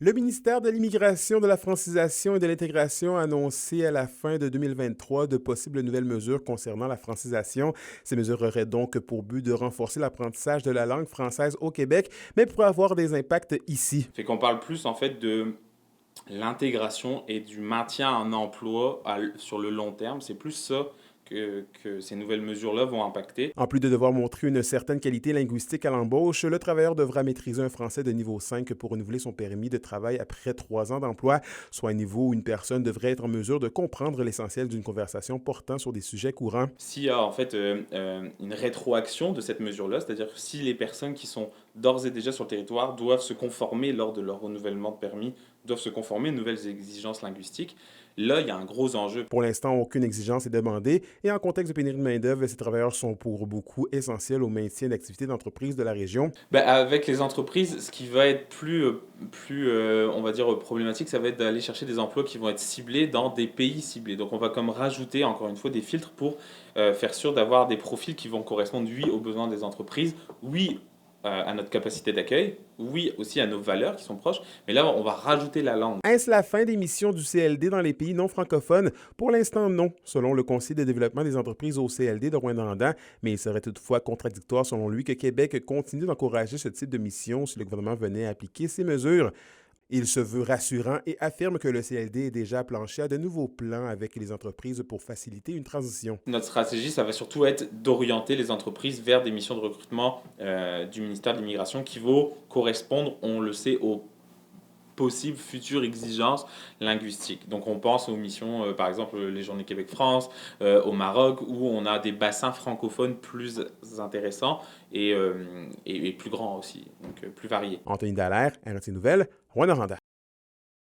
Le ministère de l'Immigration, de la Francisation et de l'Intégration a annoncé à la fin de 2023 de possibles nouvelles mesures concernant la francisation. Ces mesures auraient donc pour but de renforcer l'apprentissage de la langue française au Québec, mais pourraient avoir des impacts ici. Fait qu'on parle plus en fait de l'intégration et du maintien en emploi sur le long terme. C'est plus ça que ces nouvelles mesures-là vont impacter. En plus de devoir montrer une certaine qualité linguistique à l'embauche, le travailleur devra maîtriser un français de niveau 5 pour renouveler son permis de travail après 3 ans d'emploi, soit un niveau où une personne devrait être en mesure de comprendre l'essentiel d'une conversation portant sur des sujets courants. S'il y a en fait une rétroaction de cette mesure-là, c'est-à-dire que si les personnes qui sont d'ores et déjà sur le territoire doivent se conformer lors de leur renouvellement de permis, doivent se conformer aux nouvelles exigences linguistiques, là, il y a un gros enjeu. Pour l'instant, aucune exigence est demandée et en contexte de pénurie de main-d'œuvre, ces travailleurs sont pour beaucoup essentiels au maintien d'activités d'entreprises de la région. Ben, avec les entreprises, ce qui va être on va dire, problématique, ça va être d'aller chercher des emplois qui vont être ciblés dans des pays ciblés. Donc on va comme rajouter encore une fois des filtres pour faire sûr d'avoir des profils qui vont correspondre, oui, aux besoins des entreprises, oui, à notre capacité d'accueil, oui, aussi à nos valeurs qui sont proches, mais là, on va rajouter la langue. Est-ce la fin des missions du CLD dans les pays non francophones? Pour l'instant, non, selon le Conseil de développement des entreprises au CLD de Rouyn-Noranda, mais il serait toutefois contradictoire selon lui que Québec continue d'encourager ce type de mission si le gouvernement venait à appliquer ces mesures. Il se veut rassurant et affirme que le CLD est déjà planché à de nouveaux plans avec les entreprises pour faciliter une transition. Notre stratégie, ça va surtout être d'orienter les entreprises vers des missions de recrutement du ministère de l'Immigration qui vont correspondre, on le sait, aux possibles futures exigences linguistiques. Donc on pense aux missions, par exemple les Journées Québec-France, au Maroc, où on a des bassins francophones plus intéressants et plus grands aussi, donc plus variés. Anthony Dallaire, RT Nouvelles, Rouyn-Noranda.